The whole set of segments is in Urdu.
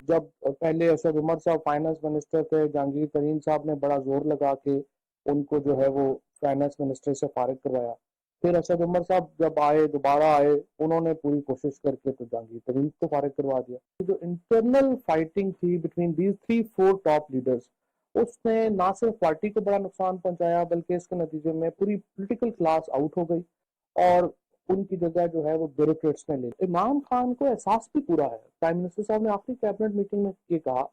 جب پہلے اسد عمر صاحب فائنانس منسٹر تھے، جہانگیر ترین صاحب نے بڑا زور لگا کے ان کو جو ہے وہ فائنانس منسٹر سے فارغ کروایا. پھر اسد عمر صاحب جب دوبارہ آئے، انہوں نے پوری کوشش کر کے تو جہانگیر ترین کو فارغ کروا دیا. جو انٹرنل فائٹنگ تھی بٹوین دیز 3-4 ٹاپ لیڈرز، اس نے نہ صرف پارٹی کو بڑا نقصان پہنچایا بلکہ اس کے نتیجے میں پوری پولیٹیکل کلاس آؤٹ ہو گئی اور ان کی جگہ جو ہے وہ بیوروکریٹس نے لے. عمران خان کو احساس بھی پورا ہے. پرائم منسٹر صاحب نے آخری کیبنٹ میٹنگ میں یہ کہا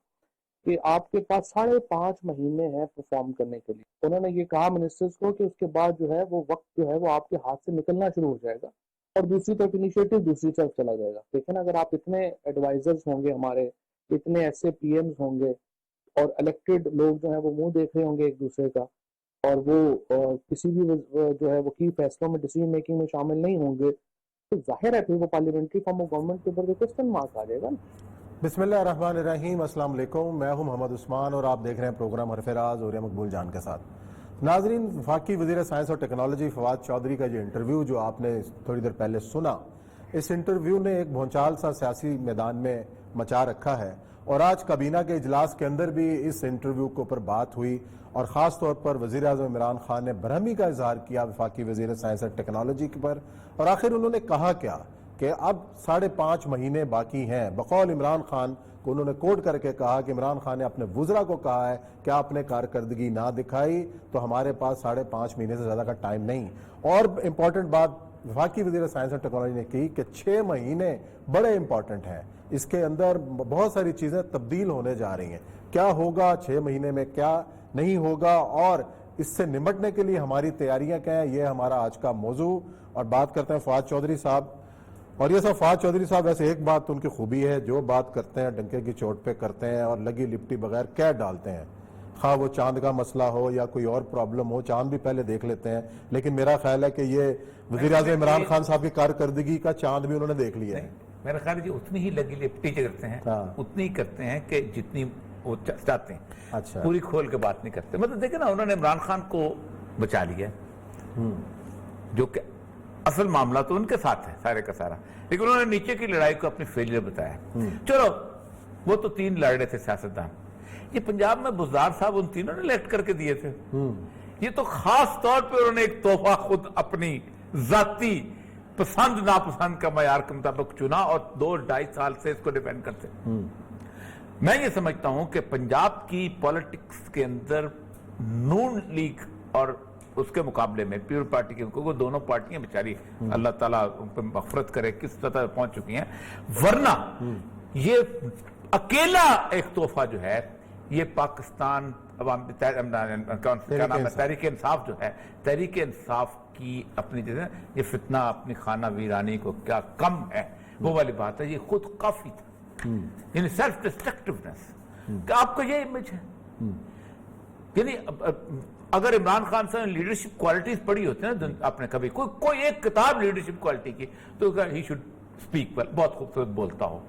کہ آپ کے پاس 5.5 مہینے ہیں پرفارم کرنے کے لیے. انہوں نے یہ کہا منسٹرز کو کہ اس کے بعد جو ہے وہ وقت جو ہے وہ آپ کے ہاتھ سے نکلنا شروع ہو جائے گا اور دوسری طرف انیشیٹو دوسری طرف چلا جائے گا. لیکن اگر آپ اتنے ایڈوائزرز ہوں گے، ہمارے اتنے ایسے پی ایمز ہوں گے اور الیکٹڈ لوگ جو ہیں وہ منہ دیکھ رہے ہوں گے ایک دوسرے کا، اور وہ کسی بھی جو ہے وہ کی فیصلوں میں ڈیسیژن میکنگ میں شامل نہیں ہوں گے، تو ظاہر ہے پھر وہ پارلیمنٹری فارم آف گورنمنٹ کے اوپر کوسچن مارک آ جائے گا. بسم اللہ الرحمن الرحیم. السلام علیکم، میں ہوں محمد عثمان اور آپ دیکھ رہے ہیں پروگرام حرف راز اور مقبول جان کے ساتھ. ناظرین، وفاقی وزیر سائنس اور ٹیکنالوجی فواد چودھری کا یہ انٹرویو جو آپ نے تھوڑی دیر پہلے سنا، اس انٹرویو نے ایک بھونچال سا سیاسی میدان میں مچا رکھا ہے اور آج کابینہ کے اجلاس کے اندر بھی اس انٹرویو کے اوپر بات ہوئی اور خاص طور پر وزیر اعظم عمران خان نے برہمی کا اظہار کیا وفاقی وزیر سائنس اور ٹیکنالوجی کے پر. اور آخر انہوں نے کہا کیا کہ اب 5.5 مہینے باقی ہیں. بقول عمران خان کو انہوں نے کوٹ کر کے کہا کہ عمران خان نے اپنے وزراء کو کہا ہے کہ آپ نے کارکردگی نہ دکھائی تو ہمارے پاس 5.5 مہینے سے زیادہ کا ٹائم نہیں. اور امپورٹنٹ بات وفاقی وزیر سائنس اور ٹیکنالوجی نے کی کہ 6 مہینے بڑے امپورٹنٹ ہیں. اس کے اندر بہت ساری چیزیں تبدیل ہونے جا رہی ہیں. کیا ہوگا 6 مہینے میں، کیا نہیں ہوگا، اور اس سے نمٹنے کے لیے ہماری تیاریاں کیا ہیں، یہ ہمارا آج کا موضوع. اور بات کرتے ہیں فواد چودھری صاحب. اور یہ سب فواد چودھری صاحب ویسے ایک بات ان کی خوبی ہے، جو بات کرتے ہیں ڈنکے کی چوٹ پہ کرتے ہیں اور لگی لپٹی بغیر کہہ ڈالتے ہیں. خواہ وہ چاند کا مسئلہ ہو یا کوئی اور پرابلم ہو، چاند بھی پہلے دیکھ لیتے ہیں. لیکن میرا خیال ہے کہ یہ وزیر اعظم عمران خان صاحب کی کارکردگی کا چاند بھی انہوں نے دیکھ لیا ہے. میرا خیال ہے جی اتنی ہی لگی لپٹی کرتے ہیں، اتنی ہی کرتے ہیں کہ جتنی وہ چاہتے ہیں. اچھا، پوری کھول کے بات نہیں کرتے. مطلب دیکھیں نا، انہوں نے عمران خان کو بچا لیا جو کہ اصل معاملہ تو ان کے ساتھ ہے سارے کا سارا، لیکن انہوں نے نیچے کی لڑائی کو اپنی فیلئر بتایا. چلو وہ تو 3 لڑ رہے تھے سیاستدان. یہ پنجاب میں بزدار صاحب ان تینوں نے الیکٹ کر کے دیے تھے. یہ تو خاص طور پہ انہوں نے ایک تحفہ خود اپنی ذاتی پسند ناپسند کا معیار کے مطابق چنا اور 2-2.5 سال سے اس کو ڈیفینڈ کرتے. میں یہ سمجھتا ہوں کہ پنجاب کی پولیٹکس کے اندر نون لیگ اور اس کے مقابلے میں پیپل پارٹی کے کو دونوں پارٹیاں بیچاری اللہ تعالیٰ ان پہ مغفرت کرے کس سطح پہنچ چکی ہیں. ورنہ یہ اکیلا ایک تحفہ جو ہے یہ پاکستان عوام تحریک انصاف جو ہے، تحریک انصاف کی اپنی جیسے یہ فتنہ اپنی خانہ ویرانی کو کیا کم ہے وہ والی بات ہے. یہ خود کافی تھا، یعنی سیلف ڈسٹرکٹیونیس کہ آپ کو یہ امیج ہے. یعنی اگر عمران خان صاحب نے لیڈرشپ کوالٹیز پڑھی ہوتی ہیں نا آپ نے کبھی کوئی ایک کتاب لیڈرشپ کوالٹی کی تو ہی شوڈ اسپیک ویل، بہت خوبصورت بولتا ہو،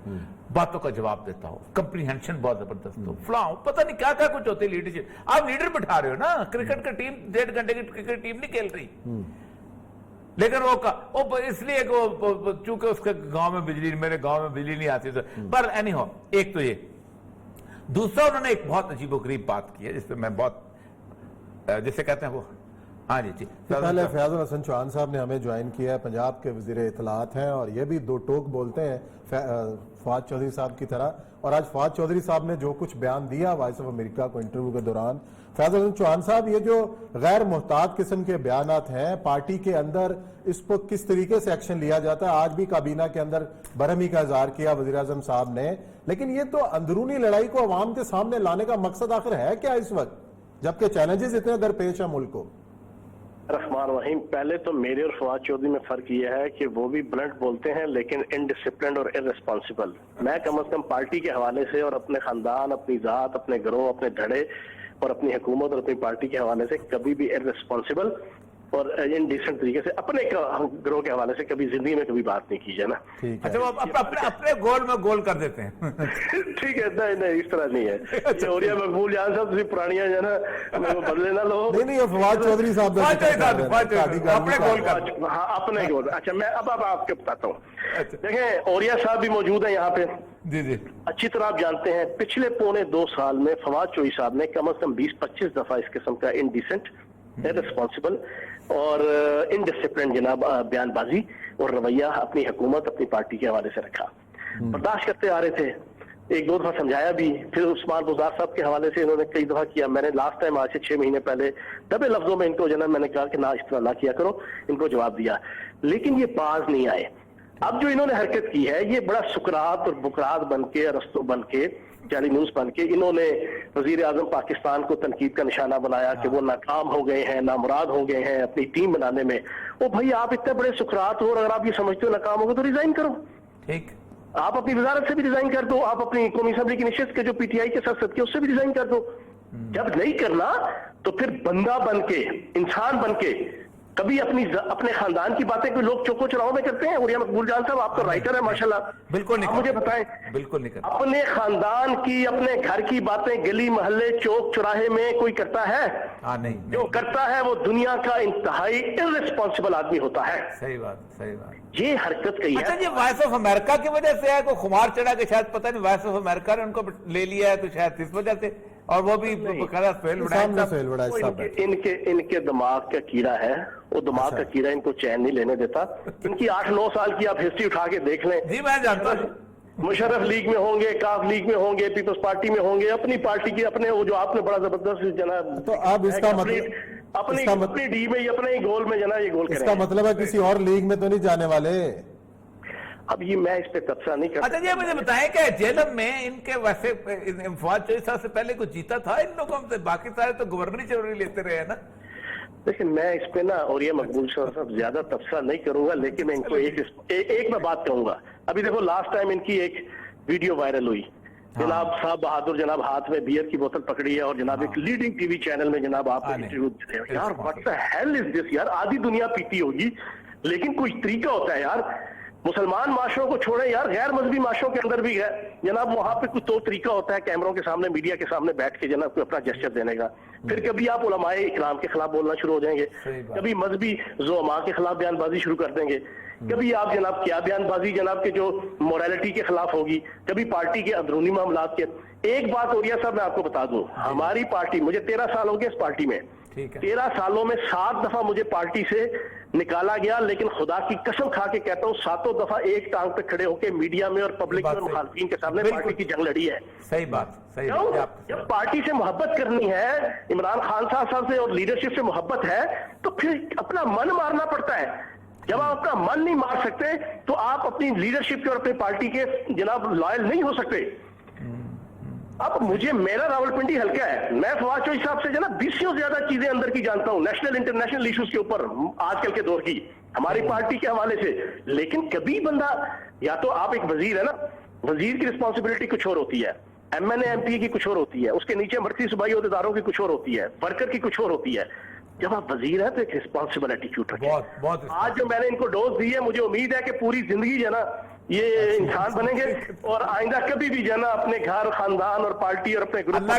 باتوں کا جواب دیتا ہو، کمپریہنشن بہت زبردست ہو، فلاں پتہ نہیں کیا کیا کچھ ہوتی ہے لیڈرشپ. آپ لیڈر بٹھا رہے ہو نا، کرکٹ کا ٹیم 1.5 گھنٹے کی کرکٹ ٹیم نہیں کھیل رہی. لیکن وہ اس لیے کہ چونکہ اس کے گاؤں میں بجلی، میرے گاؤں میں بجلی نہیں آتی. پر اینی ہو، ایک تو یہ. دوسرا انہوں نے ایک بہت عجیب و غریب بات کی ہے جس پہ میں بہت جسے کہتے ہیں وہ جی پہلے فیاض الحسن چوہان صاحب نے ہمیں جوائن کیا ہے، پنجاب کے وزیر اطلاعات ہیں اور یہ بھی 2 ٹوک بولتے ہیں فواد چودھری صاحب کی طرح. اور آج فواد چودھری صاحب نے جو کچھ بیان دیا وائس آف امریکہ کو انٹرویو کے دوران، فیاض الحسن چوہان صاحب یہ جو غیر محتاط قسم کے بیانات ہیں پارٹی کے اندر، اس پر کس طریقے سے ایکشن لیا جاتا ہے؟ آج بھی کابینہ کے اندر برہمی کا اظہار کیا وزیر اعظم صاحب نے، لیکن یہ تو اندرونی لڑائی کو عوام کے سامنے لانے کا مقصد آخر ہے کیا اس وقت، جبکہ چیلنجز اتنے درپیش ہیں ملک کو؟ رحمان رحیم، پہلے تو میرے اور فواد چودھری میں فرق یہ ہے کہ وہ بھی بلنٹ بولتے ہیں لیکن انڈسپلنڈ اور ارریسپانسبل. میں کم از کم پارٹی کے حوالے سے اور اپنے خاندان، اپنی ذات، اپنے گروہ، اپنے دھڑے اور اپنی حکومت اور اپنی پارٹی کے حوالے سے کبھی بھی ارریسپانسبل اور انڈیسنٹ طریقے سے اپنے گروہ کے حوالے سے کبھی زندگی میں کبھی بات نہیں کی ہے نا. اچھا وہ اپنے گول میں گول کر دیتے ہیں. ٹھیک ہے, نہیں اس طرح نہیں ہے. اوریہ مقبول جان صاحب تسی پرانیاں جو نا بدلے نہ لو. نہیں فواد چودھری صاحب اپنے گول کر. ہاں اپنے گول. اچھا میں اب آپ کو بتاتا ہوں. دیکھیں اوریہ صاحب بھی موجود ہیں یہاں پہ. جی جی اچھی طرح آپ جانتے ہیں پچھلے پونے 2 سال میں فواد چوہدری صاحب نے کم از کم 20-25 دفعہ اس قسم کا انڈیسنٹ, ارسپانسبل اور انڈسپلن جناب بیان بازی اور رویہ اپنی حکومت اپنی پارٹی کے حوالے سے رکھا. برداشت کرتے آ رہے تھے, 1-2 دفعہ سمجھایا بھی, پھر عثمان بزدار صاحب کے حوالے سے انہوں نے کئی دفعہ کیا. میں نے لاسٹ ٹائم آج سے 6 مہینے پہلے دبے لفظوں میں ان کو جناب میں نے کہا کہ نہ اس طرح نہ کیا کرو, ان کو جواب دیا, لیکن یہ باز نہیں آئے. اب جو انہوں نے حرکت کی ہے یہ بڑا سکرات اور بکرات بن کے, ارسطو بن کے, جعلی نیوز بن کے انہوں نے وزیر اعظم پاکستان کو تنقید کا نشانہ بنایا کہ وہ ناکام ہو گئے ہیں, نامراد ہو گئے ہیں اپنی ٹیم بنانے میں. او بھائی آپ اتنے بڑے سکرات ہو اور اگر آپ یہ سمجھتے ہو ناکام ہوگا تو ریزائن کرو. ٹھیک, آپ اپنی وزارت سے بھی ریزائن کر دو, آپ اپنی قومی اسمبلی کی نشست کے جو پی ٹی آئی کے سرسد کے اس سے بھی ریزائن کر دو. جب نہیں کرنا تو پھر بندہ بن کے, انسان بن کے, کبھی اپنے خاندان کی باتیں کوئی لوگ چوکو چراؤ میں کرتے ہیں. اوریہ مقبول جان صاحب آپ تو رائٹر ہیں ماشاءاللہ, بالکل نہیں, مجھے بتائیں بالکل نہیں کرتا. اپنے خاندان کی اپنے گھر کی باتیں گلی محلے چوک چوراہے میں کوئی کرتا ہے؟ نہیں, جو کرتا ہے وہ دنیا کا انتہائی ارسپانسبل آدمی ہوتا ہے. صحیح بات, صحیح بات. یہ حرکت کہی اچھا ہے. یہ وائس آف امریکہ کی وجہ سے ہے, کوئی خمار چڑھا کے شاید پتہ نہیں وائس آف امریکہ نے ان کو لے لیا ہے تو شاید اس وجہ سے, اور وہ بھی ان کے دماغ کا کیڑا ہے, وہ دماغ کا کیڑا ان کو چین نہیں لینے دیتا. ان کی 8-9 سال کی آپ ہسٹری اٹھا کے دیکھ لیں. جی میں جانتا ہوں, مشرف لیگ میں ہوں گے, کاف لیگ میں ہوں گے, پیپلز پارٹی میں ہوں گے, اپنی پارٹی کی اپنے وہ جو آپ نے بڑا زبردست جناب تو اب اس کا مطلب اپنی ڈی میں اپنے ہی گول میں جناب یہ گول کریں. اس کا مطلب ہے کسی اور لیگ میں تو نہیں جانے والے. اب یہ میں اس پہ تبصرہ نہیں کرتا. اچھا یہ مجھے بتائیں کہ جیلم میں ان کے ویسے فواد چوہدری صاحب سے پہلے کچھ جیتا تھا ان لوگوں سے, باقی سارے تو گورنری چوری لیتے رہے ہیں نا. لیکن میں اس پہ نا اوریہ مقبول صاحب زیادہ تبصرہ نہیں کروں گا, لیکن میں ان کو ایک میں بات کہوں گا. ابھی دیکھو لاسٹ ٹائم ان کی ایک ویڈیو وائرل ہوئی, جناب صاحب بہادر جناب ہاتھ میں بیئر کی بوتل پکڑی ہے اور جناب ایک لیڈنگ ٹی وی چینل میں جناب آپ انٹرویو دیتے ہیں. یار واٹ دی ہیل از دس یار, آدھی دنیا پیتی ہوگی لیکن کوئی طریقہ ہوتا ہے یار. مسلمان معاشروں کو چھوڑیں یار, غیر مذہبی معاشروں کے اندر بھی ہے جناب, وہاں پہ کوئی تو طریقہ ہوتا ہے کیمروں کے سامنے میڈیا کے سامنے بیٹھ کے جناب کوئی اپنا جسچر دینے کا. پھر کبھی آپ علماء اکرام کے خلاف بولنا شروع ہو جائیں گے, کبھی مذہبی زعماء کے خلاف بیان بازی شروع کر دیں گے, کبھی آپ جناب کیا بیان بازی جناب کے جو موریلٹی کے خلاف ہوگی, کبھی پارٹی کے اندرونی معاملات کے. ایک بات اوریہ صاحب میں آپ کو بتا دوں, ہماری پارٹی, مجھے 13 سال ہو گئے اس پارٹی میں, 13 سالوں میں 7 دفعہ مجھے پارٹی سے نکالا گیا, لیکن خدا کی قسم کھا کے کہتا ہوں 7 دفعہ ایک ٹانگ پہ کھڑے ہو کے میڈیا میں اور پبلک میں مخالفین کے سامنے پارٹی کی جنگ لڑی ہے. صحیح بات, صحیح بات. جب پارٹی سے محبت کرنی ہے, عمران خان صاحب سے اور لیڈرشپ سے محبت ہے, تو پھر اپنا من مارنا پڑتا ہے. جب آپ اپنا من نہیں مار سکتے تو آپ اپنی لیڈرشپ کے اور اپنی پارٹی کے جناب لائل نہیں ہو سکتے. اب مجھے, میرا راولپنڈی حلقہ ہے, میں فواد چوہدری صاحب سے جناب 20 سے زیادہ چیزیں اندر کی جانتا ہوں, نیشنل انٹرنیشنل ایشوز کے اوپر آج کل کے دور کی ہماری پارٹی کے حوالے سے. لیکن کبھی بندہ, یا تو آپ ایک وزیر ہے نا, وزیر کی رسپانسبلٹی کچھ اور ہوتی ہے, M N A M P کی کچھ اور ہوتی ہے, اس کے نیچے مرکزی صوبائی عہدیداروں کی کچھ اور ہوتی ہے, ورکر کی کچھ اور ہوتی ہے. جب آپ وزیر ہیں تو ایک رسپانسبل ایٹیٹیوڈ رکھیں. آج جو میں نے ان کو ڈوز دی ہے, مجھے امید ہے کہ پوری زندگی جو ہے نا یہ انسان بنیں گے اور آئندہ کبھی بھی جو ہے نا اپنے گھر, خاندان اور پارٹی اور اپنے گروپ,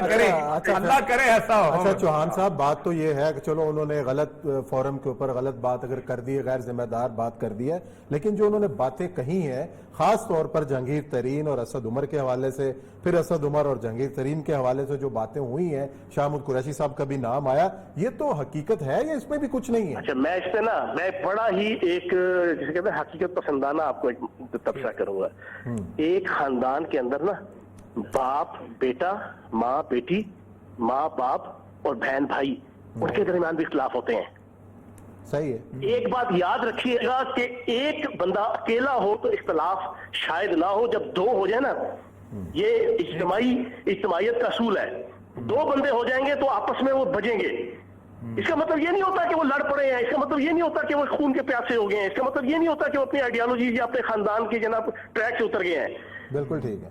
اللہ کرے ایسا ہو. اچھا چوہان صاحب, بات تو یہ ہے کہ چلو انہوں نے غلط فورم کے اوپر غلط بات اگر کر دی ہے, غیر ذمہ دار بات کر دی ہے, لیکن جو انہوں نے باتیں کہی ہیں خاص طور پر جہانگیر ترین اور اسد عمر کے حوالے سے, پھر اسد عمر اور جہانگیر ترین کے حوالے سے جو باتیں ہوئی ہیں, شاہ محمود قریشی صاحب کا بھی نام آیا, یہ تو حقیقت ہے یا اس میں بھی کچھ نہیں ہے؟ اچھا میں اس پہ نا میں بڑا ہی ایک جسے کہتے ہیں حقیقت پسندانہ آپ کو ایک تبصرہ کروں گا. ایک خاندان کے اندر نا باپ بیٹا, ماں بیٹی, ماں باپ اور بہن بھائی, ان کے درمیان بھی اختلاف ہوتے ہیں. صحیح ہے. ایک بات یاد رکھیے گا کہ ایک بندہ اکیلا ہو تو اختلاف شاید نہ ہو, جب 2 ہو جائے نا, یہ اجتماعیت کا اصول ہے. 2 بندے ہو جائیں گے تو آپس میں وہ بجیں گے. اس کا مطلب یہ نہیں ہوتا کہ وہ لڑ پڑے ہیں, اس کا مطلب یہ نہیں ہوتا کہ وہ خون کے پیاسے ہو گئے ہیں, اس کا مطلب یہ نہیں ہوتا کہ وہ اپنی آئیڈیالوجی یا اپنے خاندان کے جناب ٹریک سے اتر گئے ہیں. بالکل ٹھیک ہے.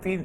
3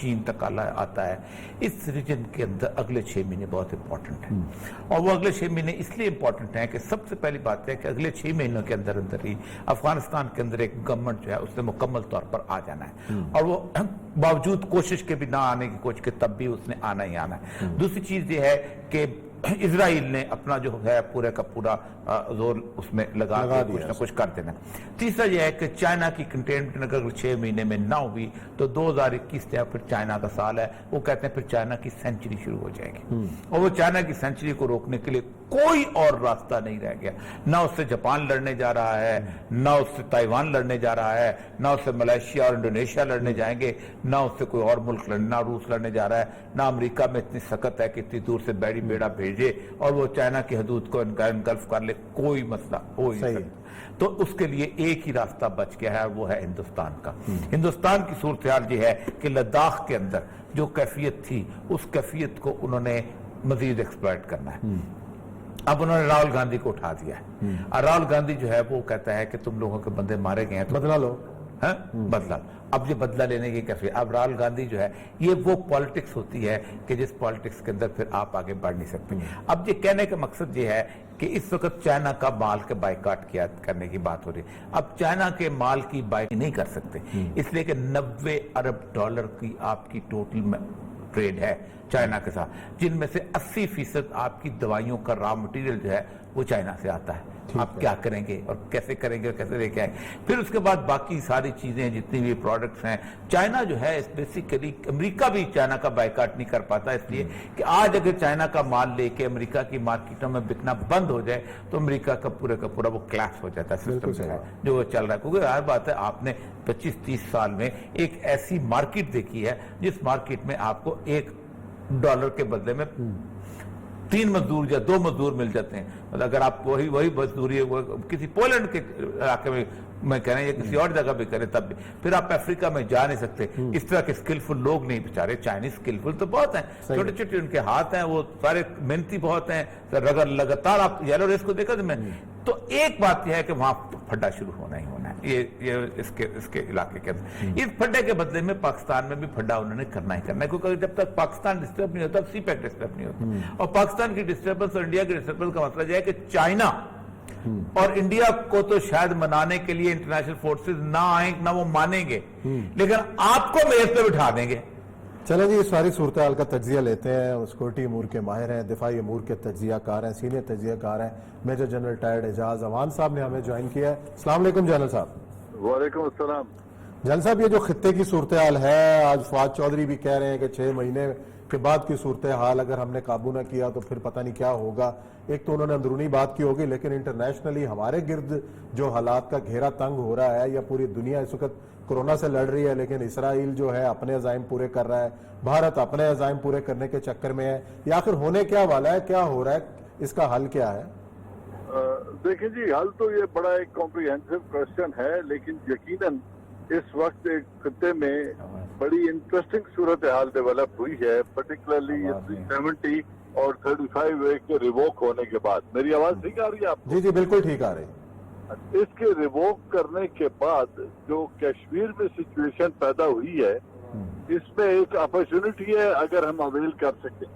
چین تک آتا ہے. اس ریجن کے اندر اگلے 6 مہینے بہت امپورٹنٹ ہیں, اور وہ اگلے 6 مہینے اس لیے امپورٹنٹ ہیں کہ سب سے پہلی بات ہے کہ اگلے 6 مہینوں کے اندر ہی افغانستان کے اندر ایک گورنمنٹ جو ہے اس نے مکمل طور پر آ جانا ہے, اور وہ باوجود کوشش کے بھی نہ آنے کی کوشش کے تب بھی اس نے آنا ہی آنا ہے. دوسری چیز یہ ہے کہ اسرائیل نے اپنا جو ہے پورے کا پورا زور اس میں لگا کے کچھ نہ کچھ کر دینا. تیسرا یہ ہے کہ چائنا کی کنٹینمنٹ اگر 6 مہینے میں نہ ہوئی تو 2021 سے پھر چائنا کا سال ہے, وہ کہتے ہیں پھر چائنا کی سینچری شروع ہو جائے گی, اور وہ چائنا کی سینچری کو روکنے کے لیے کوئی اور راستہ نہیں رہ گیا. نہ اس سے جاپان لڑنے جا رہا ہے, نہ اس سے تائیوان لڑنے جا رہا ہے, نہ اس سے ملائیشیا اور انڈونیشیا لڑنے جائیں گے, نہ اس سے کوئی اور ملک لڑنے, نہ روس لڑنے جا رہا ہے, نہ امریکہ میں اتنی سخت ہے کہ اتنی دور سے بیڑا بھیجے اور وہ چائنا کی حدود کو انگلف کر لے. کوئی مسئلہ ہو ہی نہیں. تو اس کے لیے ایک ہی راستہ بچ گیا ہے, وہ ہے ہندوستان کا. ہندوستان کی صورتحال یہ ہے کہ لداخ کے اندر جو کیفیت تھی اس کیفیت کو انہوں نے مزید ایکسپلائٹ کرنا ہے. اب انہوں نے راہل گاندھی کو اٹھا دیا ہے, اور راہل گاندھی جو ہے وہ کہتا ہے کہ تم لوگوں کے بندے مارے گئے ہیں تو بدلا لو, بدلا. اب یہ بدلہ لینے کی کیفیت, اب راہل گاندھی جو ہے یہ وہ پالیٹکس ہوتی ہے کہ جس پالیٹکس کے اندر پھر آپ آگے بڑھ نہیں سکتے. اب یہ کہنے کا مقصد یہ ہے کہ اس وقت چائنا کا مال کے بائیکاٹ کرنے کی بات ہو رہی ہے. اب چائنا کے مال کی بائیکاٹ نہیں کر سکتے, اس لیے کہ 90 ارب ڈالر کی آپ کی ٹوٹل ٹریڈ ہے چائنا کے ساتھ, جن میں سے 80% آپ کی دوائیوں کا را مٹیریل جو ہے وہ چائنا سے آتا ہے. آپ کیا کریں گے اور کیسے کریں گے اور کیسے لے کے آئیں گے؟ پھر اس کے بعد باقی ساری چیزیں جتنی بھی پروڈکٹس ہیں, چائنا جو ہے بیسیکلی امریکہ بھی چائنا کا بائیکاٹ نہیں کر پاتا, اس لیے کہ آج اگر چائنا کا مال لے کے امریکہ کی مارکیٹوں میں بکنا بند ہو جائے تو امریکہ کا پورا وہ کلیپس ہو جاتا ہے سسٹم سے جو وہ چل رہا ہے. کیونکہ ہر بات ہے, آپ نے 25-30 سال میں ایک ایسی مارکیٹ دیکھی ہے جس مارکیٹ میں آپ کو $1 کے بدلے میں 3 مزدور یا 2 مزدور مل جاتے ہیں. اگر آپ وہی مزدوری کسی پولینڈ کے علاقے میں کریں یا کسی اور جگہ بھی کریں تب بھی, پھر آپ افریقہ میں جا نہیں سکتے. اس طرح کے سکلفل لوگ نہیں بیچارے. چائنیز سکلفل تو بہت ہیں, چھوٹے چھوٹے ان کے ہاتھ ہیں, وہ سارے محنتی بہت ہیں. لگاتار آپ یلو ریس کو دیکھا میں تو ایک بات یہ ہے کہ وہاں پھڈا شروع ہونا ہی ہونا ہے یہ اس کے علاقے کے اندر. اس پھڈے کے بدلے میں پاکستان میں بھی پھڈا انہوں نے کرنا ہی کرنا ہے, کیونکہ جب تک پاکستان ڈسٹرب نہیں ہوتا سی پیک ڈسٹرب نہیں ہوتا. اور پاکستان کی ڈسٹربنس اور انڈیا کی ڈسٹربنس کا مسئلہ یہ ہے کہ چائنا اور انڈیا کو تو شاید منانے کے لیے انٹرنیشنل فورسز نہ آئیں, نہ وہ مانیں گے, لیکن آپ کو میز پہ بٹھا دیں گے. چلیں جی, ساری صورتحال کا تجزیہ لیتے ہیں. سیکورٹی امور کے ماہر ہیں, دفاعی امور کے تجزیہ کار ہیں, سینئر تجزیہ کار ہیں, میجر جنرل ریٹائرڈ اعجاز امان صاحب نے ہمیں جوائن کیا ہے. السلام علیکم جنرل صاحب. وعلیکم السلام. جنرل صاحب, یہ جو خطے کی صورتحال ہے, آج فواد چودھری بھی کہہ رہے ہیں کہ 6 مہینے کے بعد کی صورتحال اگر ہم نے قابو نہ کیا تو پھر پتہ نہیں کیا ہوگا. ایک تو انہوں نے اندرونی بات کی ہوگی, لیکن انٹرنیشنلی ہمارے گرد جو حالات کا گھیرا تنگ ہو رہا ہے, یا پوری دنیا اس وقت کورونا سے لڑ رہی ہے, لیکن اسرائیل جو ہے اپنے عزائم پورے کر رہا ہے, بھارت اپنے عزائم پورے کرنے کے چکر میں ہے. یہ آخر ہونے کیا والا ہے, کیا ہو رہا ہے, اس کا حل کیا ہے؟ دیکھیں جی, حل تو یہ بڑا ایک کمپریہنسو کوسچن ہے, لیکن یقیناً اس وقت ایک خطے میں بڑی انٹرسٹنگ صورتحال ڈیولپ ہوئی ہے, پرٹیکولرلی 70 اور 35A کے ریووک ہونے کے بعد. میری آواز ٹھیک آ رہی ہے آپ کو؟ جی جی بالکل ٹھیک آ رہی. اس کے ریووک کرنے کے بعد جو کشمیر میں سچویشن پیدا ہوئی ہے, اس میں ایک اپرچونٹی ہے اگر ہم اویل کر سکیں,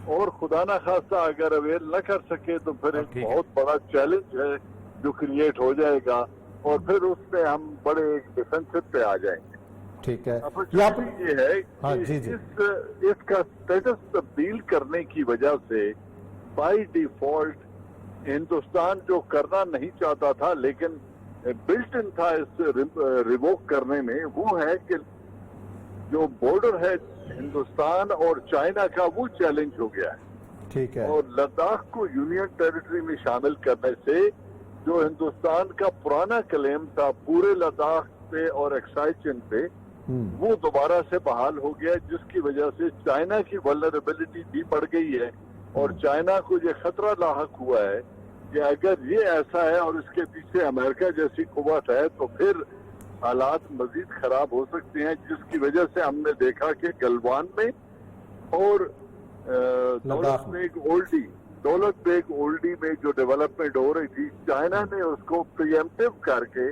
اور خدا نہ خواستہ اگر اویل نہ کر سکے تو پھر ایک بہت بڑا چیلنج ہے جو کریٹ ہو جائے گا, اور پھر اس میں ہم بڑے ایک ڈیفینسو پہ آ جائیں گے. ٹھیک ہے. اپرچونٹی یہ ہے کہ اس کا سٹیٹس تبدیل کرنے کی وجہ سے بائی ڈیفالٹ ہندوستان جو کرنا نہیں چاہتا تھا لیکن بلٹ ان تھا اس ریووک کرنے میں, وہ ہے کہ جو بارڈر ہے ہندوستان اور چائنا کا وہ چیلنج ہو گیا ہے. ٹھیک ہے. اور لداخ کو یونین ٹیریٹری میں شامل کرنے سے جو ہندوستان کا پرانا کلیم تھا پورے لداخ پہ اور ایکسائچن پہ, وہ دوبارہ سے بحال ہو گیا, جس کی وجہ سے چائنا کی ولنریبلٹی بھی بڑھ گئی ہے, اور چائنا کو یہ خطرہ لاحق ہوا ہے کہ اگر یہ ایسا ہے اور اس کے پیچھے امریکہ جیسی قوت ہے تو پھر حالات مزید خراب ہو سکتے ہیں, جس کی وجہ سے ہم نے دیکھا کہ گلوان میں اور دولت بیگ اولڈی میں جو ڈیولپمنٹ ہو رہی تھی, چائنا نے اس کو پریمپٹیو کر کے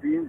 3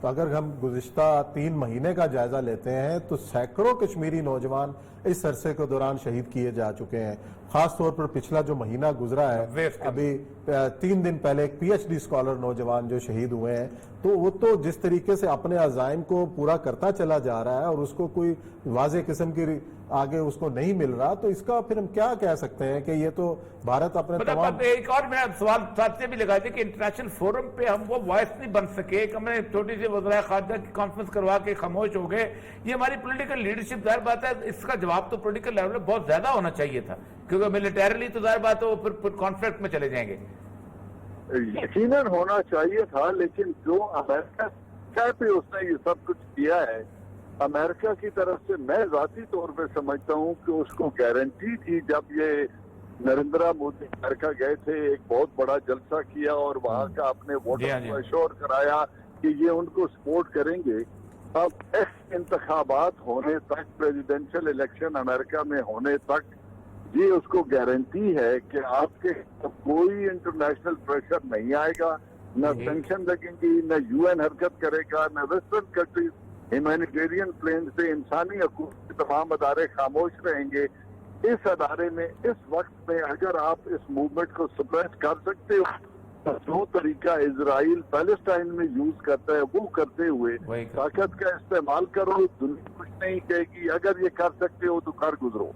تو اگر ہم گزشتہ 3 مہینے کا جائزہ لیتے ہیں تو سینکڑوں کشمیری نوجوان اس عرصے کے دوران شہید کیے جا چکے ہیں. خاص طور پر پچھلا جو مہینہ گزرا ہے، ابھی 3 دن پہلے ایک پی ایچ ڈی اسکالر نوجوان جو شہید ہوئے ہیں، تو وہ تو جس طریقے سے اپنے عزائم کو پورا کرتا چلا جا رہا ہے اور اس کو کوئی واضح قسم کی آگے اس کو نہیں مل رہا، تو اس کا پھر ہم کیا کہہ سکتے ہیں کہ یہ تو بھارت اپنے تمام... ایک اور میں سوال ساتھ سے بھی لگا دیا کہ انٹرنیشنل فورم پہ ہم وہ وائس نہیں بن سکے، ہم نے چھوٹی سی وزرائے خارجہ کی کانفرنس کروا کے خاموش ہو گئے. یہ ہماری پولیٹیکل لیڈرشپ، ظاہر بات ہے اس کا جواب تو پولیٹیکل لیول میں بہت زیادہ ہونا چاہیے تھا، کیونکہ ملیٹریلی تو ظاہر بات ہے وہ پھر کانفلکٹ میں چلے جائیں گے. یقیناً ہونا چاہیے تھا، لیکن جو امریکہ پہ اس نے یہ سب کچھ کیا ہے، امریکہ کی طرف سے میں ذاتی طور پہ سمجھتا ہوں کہ اس کو گارنٹی تھی. جب یہ نریندرا مودی امریکہ گئے تھے، ایک بہت بڑا جلسہ کیا اور وہاں کا اپنے ووٹر کو ایشور کرایا کہ یہ ان کو سپورٹ کریں گے. اب انتخابات ہونے تک، پریزیڈنشل الیکشن امریکہ میں ہونے تک یہ اس کو گارنٹی ہے کہ آپ کے کوئی انٹرنیشنل پریشر نہیں آئے گا، نہ سینکشن لگیں گی، نہ یو این حرکت کرے گا، نہ ویسٹرن کنٹریز ہیومینیٹیرین پلین سے انسانی حقوق کے تمام ادارے خاموش رہیں گے. اس ادارے میں اس وقت میں اگر آپ اس موومنٹ کو سپریس کر سکتے ہو، جو طریقہ اسرائیل پیلسٹائن میں یوز کرتا ہے وہ کرتے ہوئے طاقت کا استعمال کرو. دنیا کچھ نہیں کہے گی. اگر یہ کر سکتے ہو تو کر گزرو.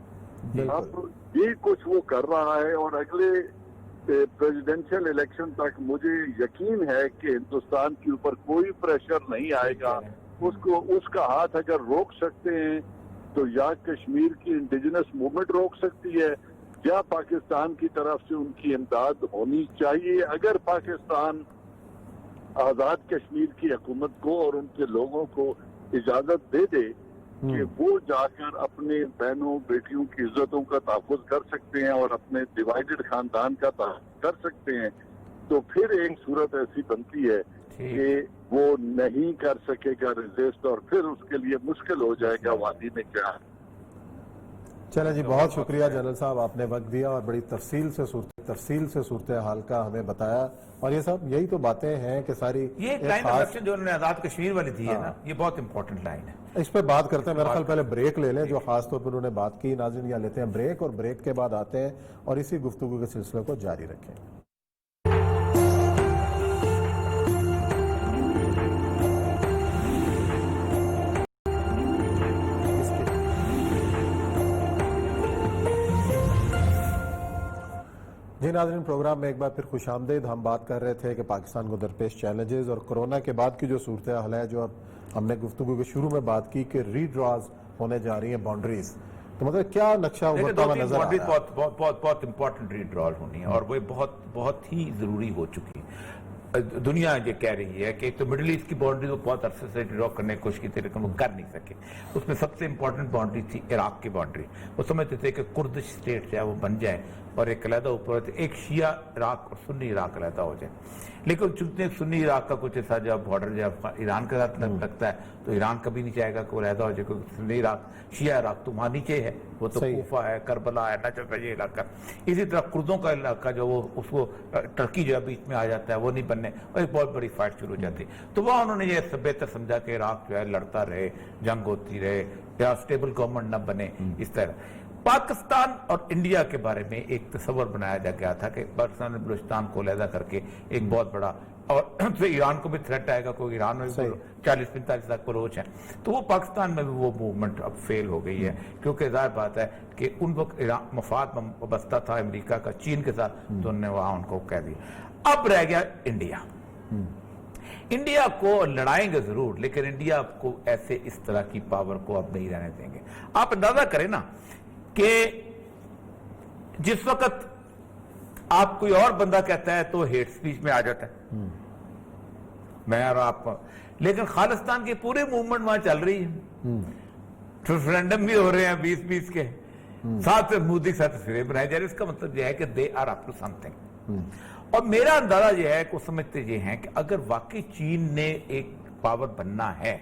اب یہ کچھ وہ کر رہا ہے، اور اگلے پریزیڈنشل الیکشن تک مجھے یقین ہے کہ ہندوستان کے اوپر کوئی پریشر نہیں آئے گا. اس کا ہاتھ اگر روک سکتے ہیں تو یا کشمیر کی انڈیجنس موومنٹ روک سکتی ہے، یا پاکستان کی طرف سے ان کی امداد ہونی چاہیے. اگر پاکستان آزاد کشمیر کی حکومت کو اور ان کے لوگوں کو اجازت دے دے کہ وہ جا کر اپنے بہنوں بیٹیوں کی عزتوں کا تحفظ کر سکتے ہیں اور اپنے ڈیوائیڈڈ خاندان کا تحفظ کر سکتے ہیں، تو پھر ایک صورت ایسی بنتی ہے کہ وہ نہیں کر سکے گا ریزسٹ، اور پھر اس کے لیے مشکل ہو جائے گا وادی میں کیا. چلیں جی، بہت شکریہ جنرل صاحب، آپ نے وقت دیا اور بڑی تفصیل سے صورتحال کا ہمیں بتایا. اور یہ سب یہی تو باتیں ہیں کہ ساری یہ لائن آف ایکشن جو انہوں نے آزاد کشمیر والی دی ہے نا، یہ بہت امپورٹنٹ لائن ہے. اس پہ بات کرتے ہیں. میرے خیال پہلے بریک لے لیں جو خاص طور پر انہوں نے بات کی. ناظرین یہاں لیتے ہیں بریک، اور بریک کے بعد آتے ہیں اور اسی گفتگو کے سلسلے کو جاری رکھیں. جی ناظرین، پروگرام میں ایک بار پھر خوش آمدید. ہم بات کر رہے تھے کہ پاکستان کو درپیش چیلنجز اور کورونا کے بعد کی جو صورتحال ہے، جو اب ہم نے گفتگو کے شروع میں بات کی کہ ری ڈراز ہونے جا رہی ہیں باؤنڈریز، تو مطلب کیا نقشہ ابھرتا ہوا نظر آ رہا ہے؟ بہت امپورٹنٹ ری ڈرال ہونی ہے، اور وہ بہت ہی ضروری ہو چکی ہے. دنیا یہ کہہ رہی ہے کہ ایک تو مڈل ایسٹ کی باؤنڈری کو بہت عرصے سے ڈرا کرنے کی کوشش کی تھی، لیکن وہ کر نہیں سکے. اس میں سب سے امپورٹنٹ باؤنڈری تھی عراق کی باؤنڈری. وہ سمجھتے تھے کہ کردش اسٹیٹ جو ہے وہ بن جائے اور ایک علیحدہ اوپر ایک شیعہ عراق اور سنی عراق علیحدہ ہو جائے. لیکن چونکہ سنی عراق کا کچھ ایسا جب بارڈر جب ایران کے ساتھ لگتا ہے تو ایران کبھی نہیں چاہے گا کہ وہ علیحدہ ہو جائے، کیونکہ سنی عراق شیعہ عراق تو وہاں نیچے ہے، وہ تو کوفہ ہے، کربلا ہے، نجف ہے، یہ علاقہ. اسی طرح کردوں کا علاقہ جو وہ اس کو ٹرکی جو ہے بیچ میں آ جاتا ہے، وہ نہیں بننے، اور ایک بہت بڑی فائٹ شروع ہو جاتی. تو وہاں انہوں نے یہ بہتر سمجھا کہ عراق جو ہے لڑتا رہے، جنگ ہوتی رہے، یا اسٹیبل گورنمنٹ نہ بنے. اس طرح پاکستان اور انڈیا کے بارے میں ایک تصور بنایا جا گیا تھا کہ پاکستان اور بلوچستان کو علیحدہ کر کے ایک بہت بڑا، اور ایران کو بھی تھریٹ آئے گا، کوئی ایران میں بھی 40-45 لاکھ پروچ ہیں. تو وہ پاکستان میں بھی وہ موومنٹ اب فیل ہو گئی ہے، کیونکہ ظاہر بات ہے کہ ان وقت ایران مفاد وابستہ تھا امریکہ کا چین کے ساتھ، تو انہوں نے وہاں ان کو کہہ دیا. اب رہ گیا انڈیا. انڈیا کو لڑائیں گے ضرور، لیکن انڈیا کو ایسے اس طرح کی پاور کو اب نہیں رہنے دیں گے. آپ اندازہ کریں نا کہ جس وقت آپ کوئی اور بندہ کہتا ہے تو ہیٹ سپیچ میں آ جاتا ہے، میں اور آپ، لیکن خالصتان کی پوری موومنٹ وہاں چل رہی ہے. ریفرینڈم بھی ہو رہے ہیں 2020 کے ساتھ، مودی کے ساتھ تصویریں بنائی جا رہی. اس کا مطلب یہ ہے کہ دے آر اپ ٹو سم تھنگ. اور میرا اندازہ یہ ہے کہ وہ سمجھتے یہ ہیں کہ اگر واقعی چین نے ایک پاور بننا ہے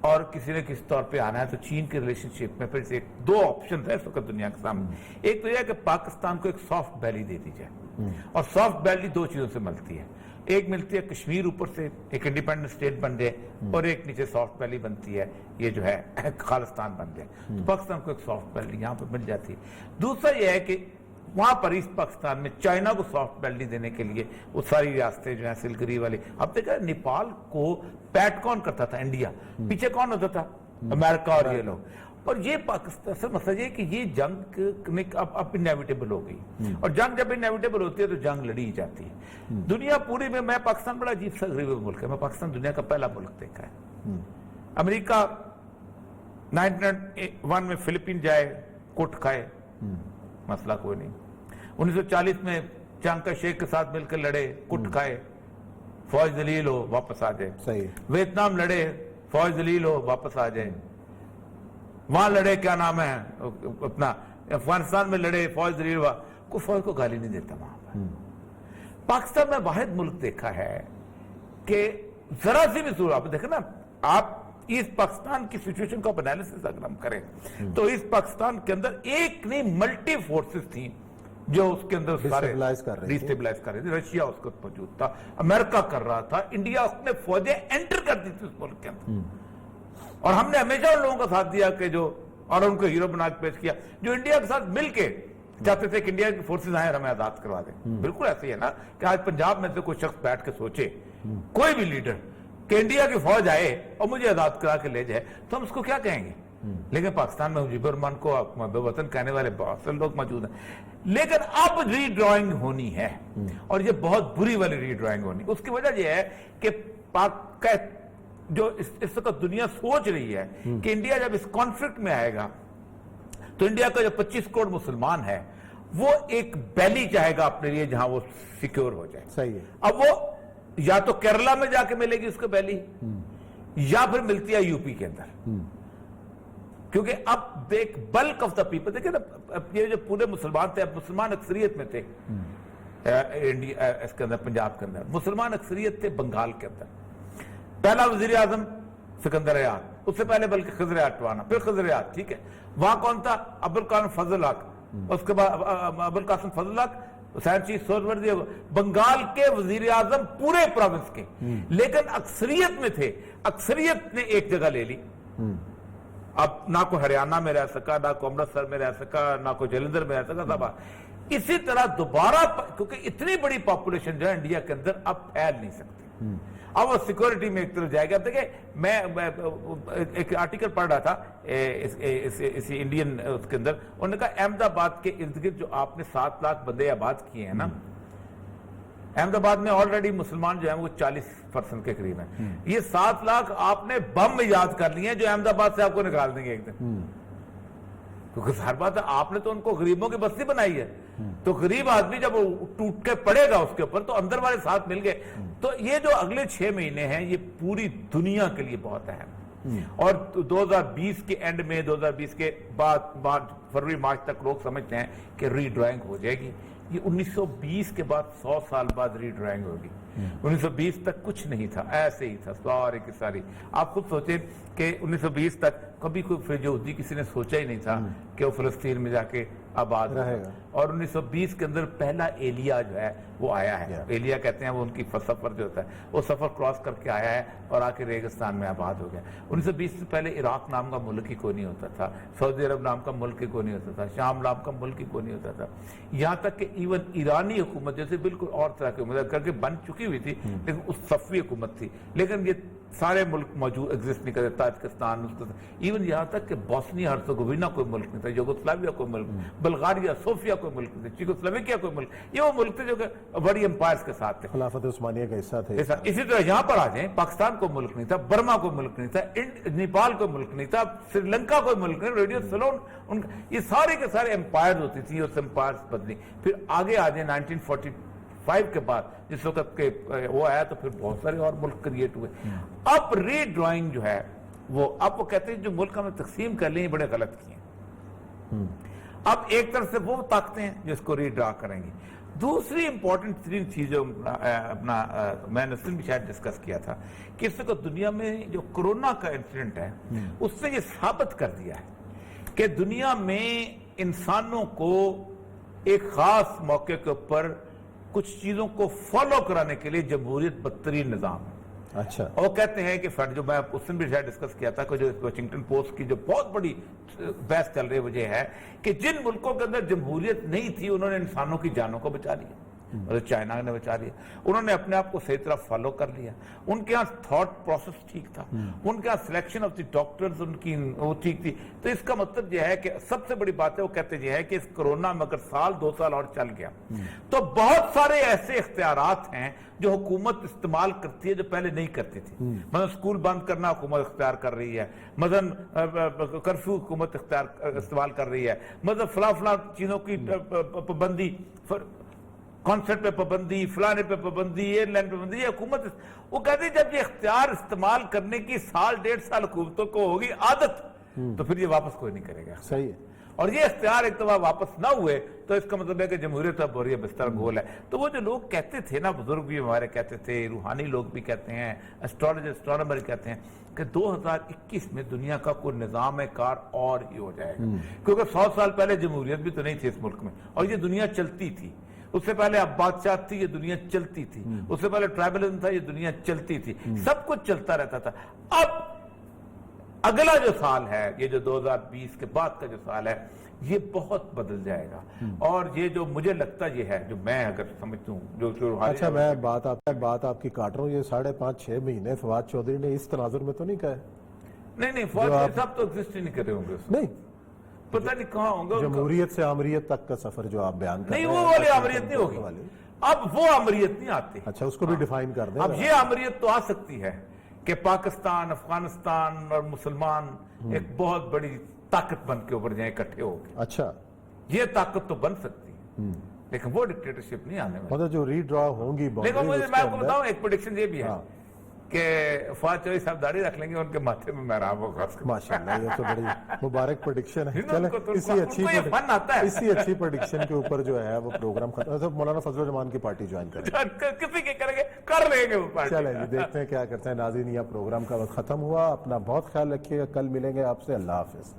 اور کسی نے کس طور پہ آنا ہے، تو چین کے ریلیشن شپ میں پھر سے دو آپشن ہے اس وقت دنیا کے سامنے. ایک تو یہ ہے کہ پاکستان کو ایک سافٹ بیلی دے دی جائے، اور سافٹ بیلی دو چیزوں سے ملتی ہے. ایک ملتی ہے کشمیر اوپر سے ایک انڈیپینڈنٹ اسٹیٹ بن جائے اور ایک نیچے سافٹ ویلی بنتی ہے, یہ جو ہے خالستان بن جائے, تو پاکستان کو ایک سافٹ ویلی یہاں پہ مل جاتی ہے. دوسرا یہ ہے کہ وہاں پر اس پاکستان میں چائنا کو سافٹ ویلی دینے کے لیے وہ ساری ریاستیں جو ہیں سلگری والی, اب دیکھا نیپال کو پیٹ کون کرتا تھا, انڈیا, پیچھے کون ہوتا تھا, امریکہ اور یہ لوگ. اور یہ پاکستان سے مسئلہ یہ کہ یہ جنگ اب انیویٹیبل ہو گئی, اور جنگ جب انیویٹیبل ہوتی ہے تو جنگ لڑی جاتی ہے. دنیا پوری میں پاکستان بڑا عجیب سا غریب ملک ہے, میں پاکستان دنیا کا پہلا ملک دیکھا ہے. امریکہ 1901 میں فلپین جائے, کٹ کھائے, مسئلہ کوئی نہیں. 1940 میں چانکا شیخ کے ساتھ مل کر لڑے, کٹ کھائے, فوج ذلیل ہو واپس آ جائے. ویتنام لڑے, فوج ذلیل ہو واپس آ جائے. وہاں لڑے, کیا نام ہے اپنا, افغانستان میں لڑے, فوج ذلیل ہوا, کوئی فوج کو گالی نہیں دیتا وہاں پر. پاکستان میں واحد ملک دیکھا ہے کہ ذرا سی بھی صورت, آپ دیکھیں نا, آپ اس پاکستان کی سچویشن کو انالیسس اگر ہم کریں تو اس پاکستان کے اندر ایک نہیں ملٹی فورسز تھیں جو اس کے اندر سارے ڈیسٹیبلائز کر رہے تھے. رشیا اس کو موجود تھا, امریکہ کر رہا تھا, انڈیا اس نے فوجیں انٹر کر دی تھی اس ملک کے اندر, اور ہم نے ہمیشہ ان لوگوں کا ساتھ دیا کہ جو, اور ان کو ہیرو بنا کے پیش کیا جو انڈیا کے ساتھ مل کے چاہتے تھے کہ انڈیا کی فورسز آئیں اور ہمیں آزاد کروا دیں. بالکل ایسے ہی ہے نا کہ آج پنجاب میں سے کوئی شخص بیٹھ کے سوچے, کوئی بھی لیڈر, کہ انڈیا کی فوج آئے اور مجھے آزاد کرا کے لے جائے, تو ہم اس کو کیا کہیں گے. لیکن پاکستان میں مجیب الرحمان کو بے وطن کہنے والے بہت سے لوگ موجود ہیں. لیکن اب ری ڈرائنگ ہونی ہے, اور یہ بہت بری والی ری ڈرائنگ ہونی. اس کی وجہ یہ ہے کہ پاک جو اس وقت دنیا سوچ رہی ہے کہ انڈیا جب اس کانفلکٹ میں آئے گا تو انڈیا کا جو 25 کروڑ مسلمان ہے وہ ایک بیلی چاہے گا اپنے لیے جہاں وہ سیکیور ہو جائے. صحیح ہے. اب وہ یا تو کیرلا میں جا کے ملے گی اس کو بیلی, یا پھر ملتی ہے یو پی کے اندر, کیونکہ اب دیکھ بلک آف دا پیپل, دیکھیں نا یہ جو پورے مسلمان تھے, اب مسلمان اکثریت میں تھے انڈیا اس کے اندر, پنجاب کے اندر مسلمان اکثریت تھے, بنگال کے اندر پہلا وزیر اعظم سکندر حیات, اس سے پہلے بلکہ خضر اٹوانا, پھر خضر حیات, ٹھیک ہے. وہاں کون تھا, ابوالقاسم فضل حق, اس کے بعد ابوالقاسم فضل حق, حسین چیز سہروردی, بنگال کے وزیر اعظم پورے پروونس کے, لیکن اکثریت میں تھے, اکثریت نے ایک جگہ لے لی. اب نہ کوئی ہریانہ میں رہ سکا, نہ کوئی امرتسر میں رہ سکا, نہ کوئی جلندھر میں رہ سکا, سب. اسی طرح دوبارہ, کیونکہ اتنی بڑی پاپولیشن جو ہے انڈیا کے اندر اب پھیل نہیں سکتی, اب وہ سیکورٹی میں ایک طرف جائے گا. دیکھیں میں ایک آرٹیکل پڑھ رہا تھا اسی انڈین اس کے اندر, انہوں نے کہا احمد آباد کے ارد گرد جو آپ نے 7 لاکھ بندے آباد کیے ہیں نا, احمد آباد میں آلریڈی مسلمان جو ہیں وہ 40% کے قریب ہیں. یہ 7 لاکھ آپ نے بم ایجاد کر لیے ہیں جو احمد آباد سے آپ کو نکال دیں گے ایک دن, کیونکہ ہر بات ہے آپ نے تو ان کو غریبوں کی بستی بنائی ہے, تو غریب آدمی جب وہ ٹوٹ کے پڑے گا اس کے اوپر تو اندر والے ساتھ مل گئے. تو یہ جو اگلے 6 مہینے ہیں یہ پوری دنیا کے لیے بہت اہم, اور 2020 کے اینڈ میں 2020 کے بعد فروری مارچ تک لوگ سمجھتے ہیں کہ ری ڈرائنگ ہو جائے گی. یہ 1920 کے بعد 100 سال بعد ری ڈرائنگ ہوگی. 1920 تک کچھ نہیں تھا, ایسے ہی تھا ساری کی ساری. آپ خود سوچیں کہ 1920 تک کبھی کوئی یہودی کسی نے سوچا ہی نہیں تھا کہ وہ فلسطین میں جا کے آباد رہے گا. اور 1920 کے اندر پہلا ایلیا جو ہے وہ آیا ہے, ایلیا کہتے ہیں وہ ان کی سفر جو ہوتا ہے, وہ سفر کراس کر کے آیا ہے اور آ کے ریگستان میں آباد ہو گیا. 1920 سے پہلے عراق نام کا ملک ہی کوئی نہیں ہوتا تھا, سعودی عرب نام کا ملک ہی کوئی نہیں ہوتا تھا, شام نام کا ملک ہی کوئی نہیں ہوتا تھا, یہاں تک کہ ایون ایرانی حکومت جیسے بالکل اور طرح کی حکومت کر کے بن چکی ہوئی تھی, لیکن اس صفوی حکومت تھی, لیکن یہ سارے ملک موجود ایگزسٹ نہیں کرتے, تاجکستان, ایون یہاں تک کہ بوسنیا ہرزیگووینا کوئی ملک نہیں تھا, یوگوسلاویا کوئی ملک, بلغاریہ, صوفیا کوئی ملک نہیں تھا, چیکوسلوواکیا کوئی ملک, یہ وہ ملک تھے جو کہ بڑی امپائرز کے ساتھ تھے, خلافت عثمانیہ کا حصہ تھے. اسی طرح یہاں پر آ جائیں, پاکستان کوئی ملک نہیں تھا, برما کوئی ملک نہیں تھا, نیپال کوئی ملک نہیں تھا, سری لنکا کوئی ملک نہیں, ریڈیو سیلون, یہ سارے کے سارے امپائرز ہوتی تھی, اور امپائرز بدلی. پھر آگے آ جائیں 1945 کے بعد جس وقت کے وہ آیا تو پھر بہت سارے اور ملک کریٹ ہوئے. اب ری ڈرائنگ جو ہے وہ اب وہ کہتے ہیں جو ملک ہمیں تقسیم کر لیں بڑے غلط کیے. اب ایک طرف سے وہ طاقتیں ہیں جو اس کو ری ڈرا کریں گی. دوسری امپورٹنٹ ترین چیز جو اپنا میں نے بھی شاید ڈسکس کیا تھا کہ اس وقت دنیا میں جو کورونا کا انسیڈنٹ ہے اس نے یہ ثابت کر دیا ہے کہ دنیا میں انسانوں کو ایک خاص موقع کے اوپر کچھ چیزوں کو فالو کرانے کے لیے جمہوریت بدترین نظام ہے. اچھا اور وہ کہتے ہیں کہ جو میں اس دن بھی شاید ڈسکس کیا تھا کہ جو واشنگٹن پوسٹ کی جو بہت بڑی بحث چل رہی وجہ ہے کہ جن ملکوں کے اندر جمہوریت نہیں تھی انہوں نے انسانوں کی جانوں کو بچا لیا. اور چائنا نے بچا لیا. انہوں نے اپنے آپ کو صحیح طرح فالو کر لیا. ان کے ہاں تھاٹ پروسیس ٹھیک تھا, ان کے ہاں سلیکشن آف دی ڈاکٹرز ان کی وہ ٹھیک تھی. تو اس کا مطلب یہ ہے کہ سب سے بڑی بات ہے وہ کہتے یہ ہے کہ اس کرونا میں اگر سال 2 سال اور چل گیا تو بہت سارے ایسے اختیارات ہیں جو حکومت استعمال کرتی ہے جو پہلے نہیں کرتی تھی. مثلا اسکول بند کرنا حکومت اختیار کر رہی ہے, مثلا کرفیو حکومت استعمال کر رہی ہے, مثلا فلاں چیزوں کی پابندی, کانسرٹ پہ پابندی, فلانے پہ پابندی, ایئر لائن پہ پابندی, یہ حکومت. وہ کہتے ہیں جب یہ اختیار استعمال کرنے کی 1.5 سال حکومتوں کو ہوگی عادت تو پھر یہ واپس کوئی نہیں کرے گا. صحیح ہے. اور یہ اختیار ایک دفعہ واپس نہ ہوئے تو اس کا مطلب ہے کہ جمہوریت اب ہو رہی ہے بستر گول ہے. تو وہ جو لوگ کہتے تھے نا, بزرگ بھی ہمارے کہتے تھے, روحانی لوگ بھی کہتے ہیں, اسٹرانومر کہتے ہیں کہ 2021 میں دنیا کا کوئی نظام کار اور ہی ہو جائے گا. کیونکہ 100 سال پہلے جمہوریت بھی تو نہیں تھی اس ملک میں اور یہ دنیا چلتی تھی. اس سے پہلے اب بادشاہ تھی, یہ دنیا چلتی تھی. اس سے پہلے ٹرائبلزم تھا, یہ دنیا چلتی تھی. سب کچھ چلتا رہتا تھا. اب اگلا جو سال ہے, یہ جو 2020 کے بعد کا جو سال ہے, یہ بہت بدل جائے گا. اور یہ جو مجھے لگتا یہ ہے, جو میں اگر سمجھتا ہوں جو اچھا میں بات آپ کی کاٹ رہا ہوں, یہ 5.5-6 مہینے فواد چودھری نے اس تناظر میں تو نہیں کہا؟ نہیں فواد صاحب تو ایگزسٹ ہی نہیں کرے ہوں گے. نہیں, پتہ نہیں کہاں ہوں گے. جمہوریت سے آمریت تک کا سفر جو آپ بیان کر رہے ہیں, نہیں وہ والی آمریت نہیں ہوگی. اب وہ آمریت نہیں آتی. اچھا اس کو بھی ڈیفائن کر دیں. اب یہ آمریت تو آ سکتی ہے کہ پاکستان, افغانستان اور مسلمان ایک بہت بڑی طاقت بن کے اوپر جائیں, اکٹھے ہو کے. اچھا یہ طاقت تو بن سکتی ہے لیکن وہ ڈکٹیٹرشپ نہیں آنے والی. مطلب جو ری ڈرا ہوں گی. لیکن مجھے میں آپ کو بتاؤں ایک پریڈکشن یہ بھی ہے کہ فواد چودھری صاحب داڑھی رکھ لیں گے, ان کے ماتھے میں محراب ہوگا. ماشاءاللہ, یہ تو بڑی مبارک پریڈکشن ہے. چلیں اسی اچھی پریڈکشن کے اوپر جو ہے وہ پروگرام ختم. مولانا فضل الرحمان کی پارٹی جوائن کریں, کسی کے کریں گے, کر لیں گے وہ پارٹی. چلیں جی دیکھتے ہیں کیا کرتے ہیں. ناظرین, یہ پروگرام کا وقت ختم ہوا. اپنا بہت خیال رکھیے گا. کل ملیں گے آپ سے. اللہ حافظ.